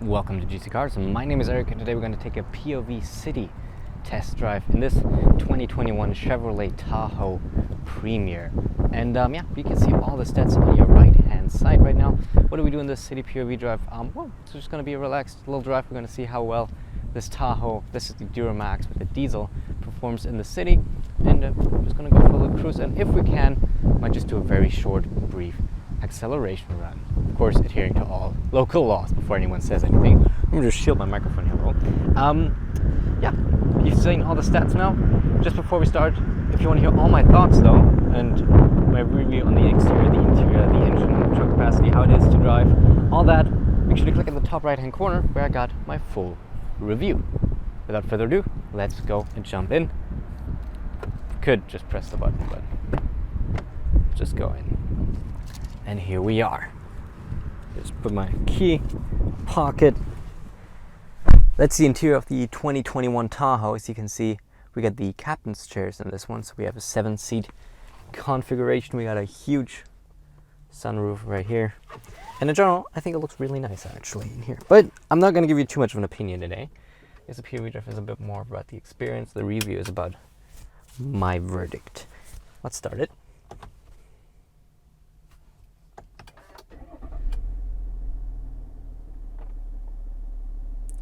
Welcome to GCCars. My name is Eric and today we're going to take a POV city test drive in this 2021 Chevrolet Tahoe Premier. And you can see all the stats on your right hand side right now. What do we do in this city POV drive? Well, it's just going to be a relaxed little drive. We're going to see how well this Tahoe, this is the Duramax with the diesel, performs in the city. And we're just going to go for a little cruise, and if we can, might just do a very short, brief acceleration run. Of course, adhering to all local laws before anyone says anything. I'm going to just shield my microphone here, bro. You've seen all the stats now. Just before we start, if you want to hear all my thoughts though, and my review on the exterior, the interior, the engine, truck capacity, how it is to drive, all that, make sure to click at the top right hand corner where I got my full review. Without further ado, let's go and jump in. Could just press the button, but just go in. And here we are. Just put my key pocket. That's the interior of the 2021 Tahoe. As you can see, we got the captain's chairs in this one, so we have a 7-seat configuration. We got a huge sunroof right here, and in general I think it looks really nice actually in here, but I'm not going to give you too much of an opinion today. This POV drive is a bit more about the experience. The review is about my verdict. Let's start it.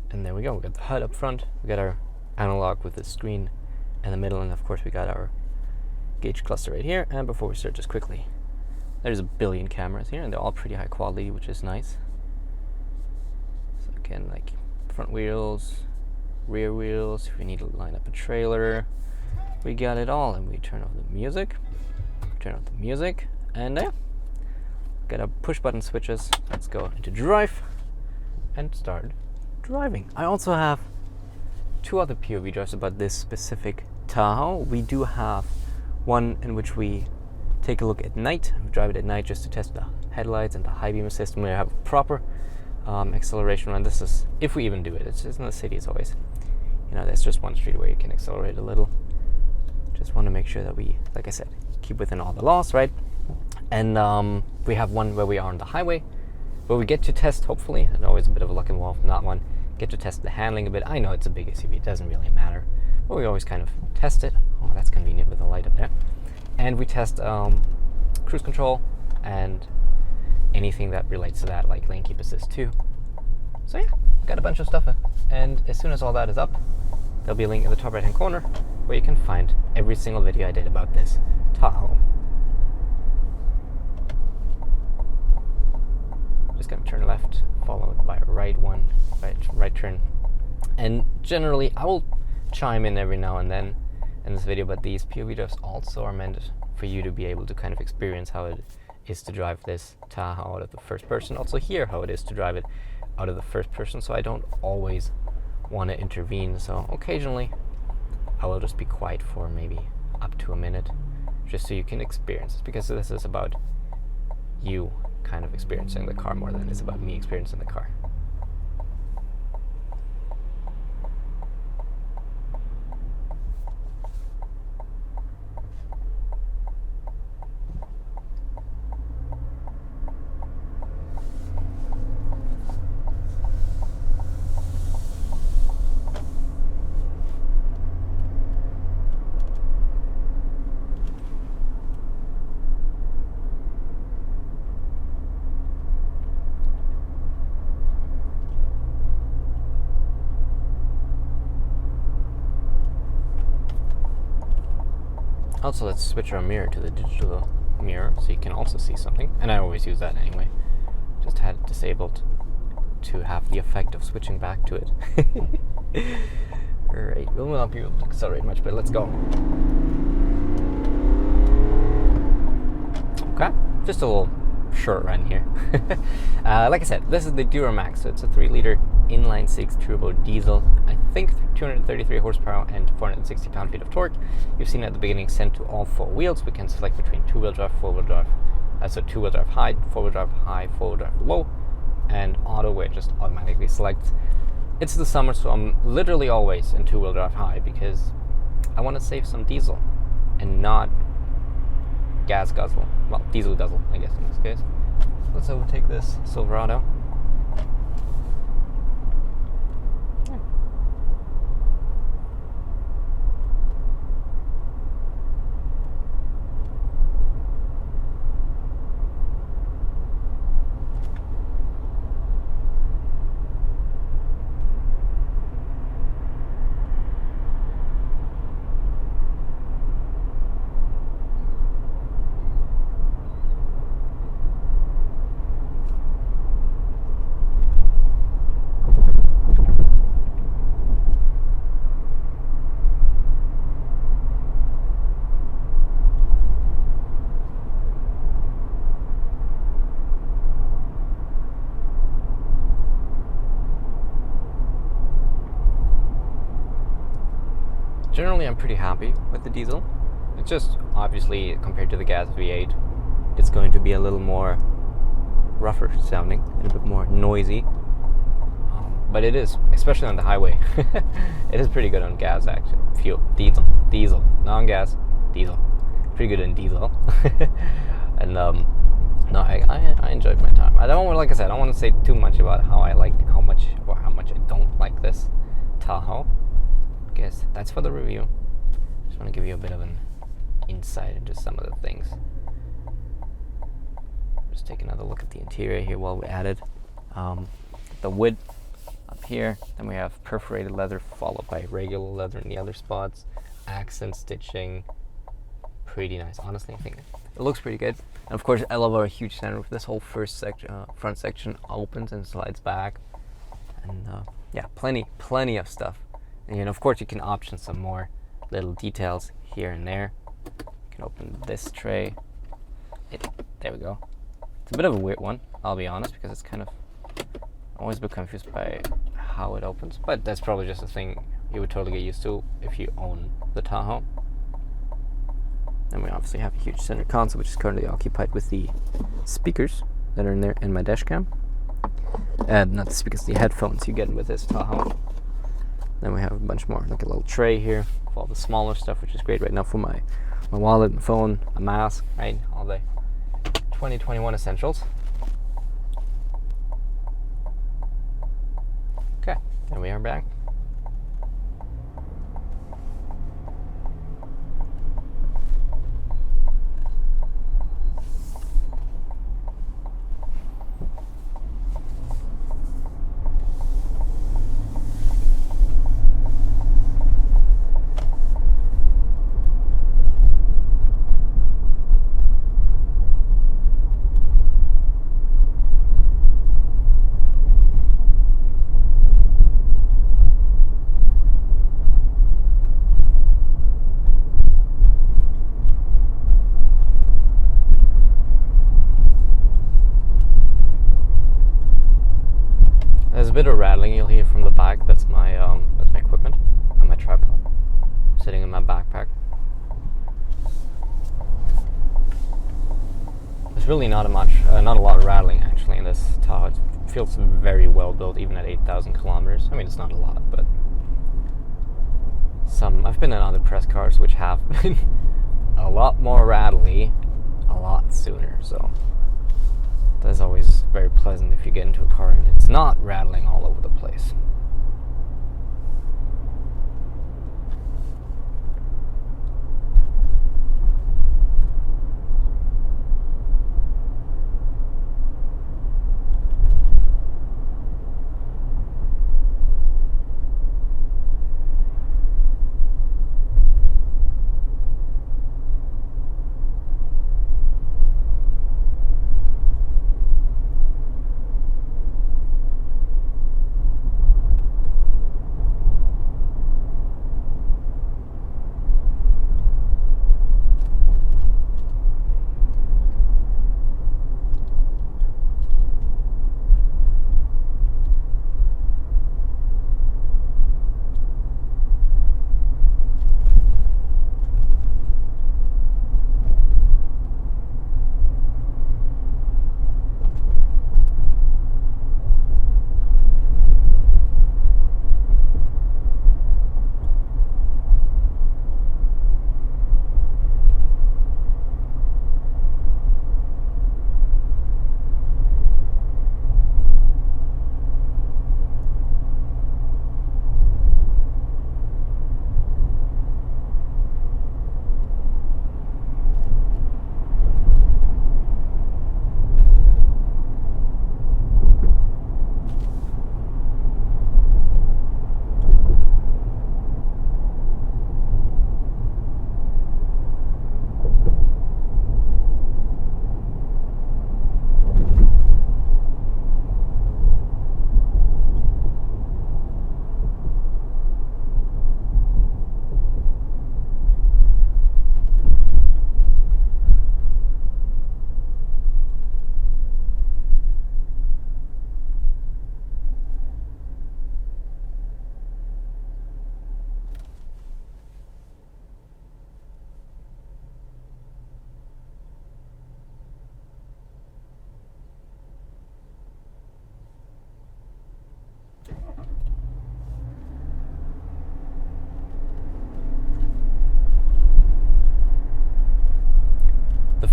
And there we go, we got the HUD up front, we got our analog with the screen in the middle, and of course we got our gauge cluster right here. And before we start, just quickly, there's a billion cameras here and they're all pretty high quality, which is nice. So again, like front wheels, rear wheels, if we need to line up a trailer, we got it all. And we turn off the music, and got our push button switches. Let's go into drive and start driving. I also have two other POV drives about this specific Tahoe. We do have one in which we take a look at night. We drive it at night just to test the headlights and the high beam system. We have a proper acceleration run. This is if we even do it. It's just in the city. It's always, there's just one street where you can accelerate a little. Just want to make sure that we, like I said, keep within all the laws, right? And we have one where we are on the highway, where we get to test, hopefully, and always a bit of a luck involved in that one, get to test the handling a bit. I know it's a big SUV, it doesn't really matter, but we always kind of test it. Oh, that's convenient with the light up there. And we test cruise control and anything that relates to that, like lane keep assist too. So yeah, got a bunch of stuff. And as soon as all that is up, there'll be a link in the top right hand corner where you can find every single video I did about this Tahoe. Just gonna turn left, followed by a right turn. And generally, I will chime in every now and then in this video, but these POV drives also are meant for you to be able to kind of experience how it is to drive this Tahoe out of the first person. Also hear how it is to drive it out of the first person, so I don't always want to intervene. So occasionally, I will just be quiet for maybe up to a minute, just so you can experience it, because this is about you kind of experiencing the car more than it's about me experiencing the car. Also, let's switch our mirror to the digital mirror so you can also see something. And I always use that anyway. Just had it disabled to have the effect of switching back to it. Alright, we'll not be able to accelerate much, but let's go. Okay, just a little short run here. Like I said, this is the Duramax, so it's a 3-liter inline-6 turbo diesel. I think 233 horsepower and 460 pound-feet of torque. You've seen at the beginning sent to all four wheels. We can select between two-wheel drive, four-wheel drive, so two-wheel drive high, four-wheel drive high, four-wheel drive low, and auto, where it just automatically selects. It's the summer, so I'm literally always in two-wheel drive high because I want to save some diesel and not gas guzzle. Well, diesel guzzle, I guess, in this case. Let's overtake this Silverado. generally I'm pretty happy with the diesel. It's just obviously compared to the gas V8, it's going to be a little more rougher sounding and a bit more noisy. But it is, especially on the highway, it is pretty good on gas actually. Diesel, non-gas, diesel. Pretty good in diesel. And no, I enjoyed my time. I don't want, like I said, I don't want to say too much about how much I don't like this Tahoe. I guess that's for the review. Just want to give you a bit of an insight into some of the things. Just take another look at the interior here while we're at it. The wood up here, then we have perforated leather followed by regular leather in the other spots. Accent stitching, pretty nice. Honestly, I think it looks pretty good. And of course, I love our huge sunroof. This whole front section opens and slides back, and yeah, plenty of stuff. And of course, you can option some more little details here and there. You can open this tray. There we go. It's a bit of a weird one, I'll be honest, because it's kind of, I'm always a bit confused by how it opens, but that's probably just a thing you would totally get used to if you own the Tahoe. And we obviously have a huge center console, which is currently occupied with the speakers that are in there in my dash cam. Not the speakers, the headphones you get with this Tahoe. Then we have a bunch more, like a little tray here for all the smaller stuff, which is great right now for my wallet, my phone, a mask, right? All the 2021 essentials. Okay, and we are back. There's a bit of rattling you'll hear from the back. That's my equipment on my tripod, sitting in my backpack. There's really not a lot of rattling actually in this Tahoe. It feels very well built, even at 8,000 kilometers. I mean, it's not a lot, but I've been in other press cars which have been a lot more rattly, a lot sooner. So that's always very pleasant if you get into a car and it's not rattling all over the place.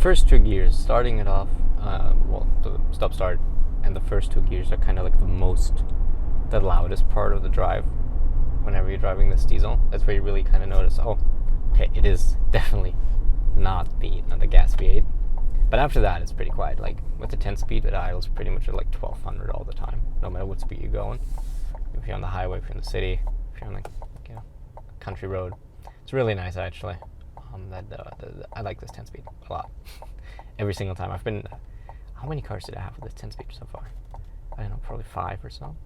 first two gears, starting it off, well, the stop-start and the first two gears are kind of like the loudest part of the drive whenever you're driving this diesel. That's where you really kind of notice, oh, okay, it is definitely not the gas V8. But after that, it's pretty quiet. Like with the 10-speed, it idles pretty much at like 1200 all the time, no matter what speed you're going. If you're on the highway, if you're in the city, if you're on like country road, it's really nice actually. I like this 10-speed a lot. Every single time I've been. How many cars did I have with this 10-speed so far? I don't know, probably 5 or so.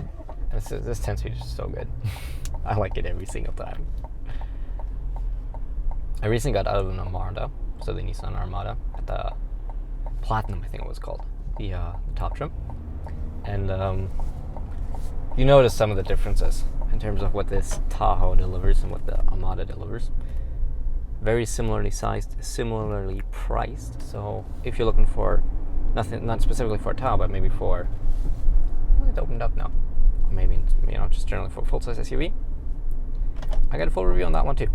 And this 10-speed is just so good. I like it every single time. I recently got out of an Armada, so the Nissan Armada, at the Platinum, I think it was called, the top trim. And you notice some of the differences in terms of what this Tahoe delivers and what the Armada delivers. Very similarly sized, similarly priced. So if you're looking for not specifically for a Tahoe, but maybe for, well, it's opened up now, or maybe just generally for a full-size SUV, I got a full review on that one too.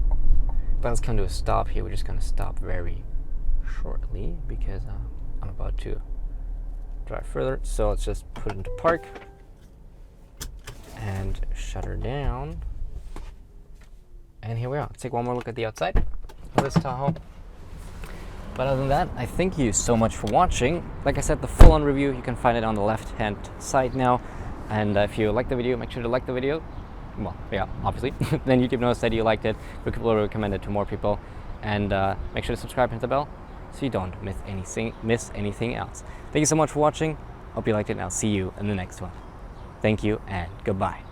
But let's come to a stop here. We're just going to stop very shortly because I'm about to drive further. So let's just put it into park and shut her down. And here we are. Let's take one more look at the outside of this Tahoe. But other than that, I thank you so much for watching. Like I said, the full-on review, you can find it on the left-hand side now. And if you like the video, make sure to like the video. Well, yeah, obviously. Then YouTube knows that you liked it. We will recommend it to more people. And make sure to subscribe and hit the bell so you don't miss anything else. Thank you so much for watching. Hope you liked it, and I'll see you in the next one. Thank you, and goodbye.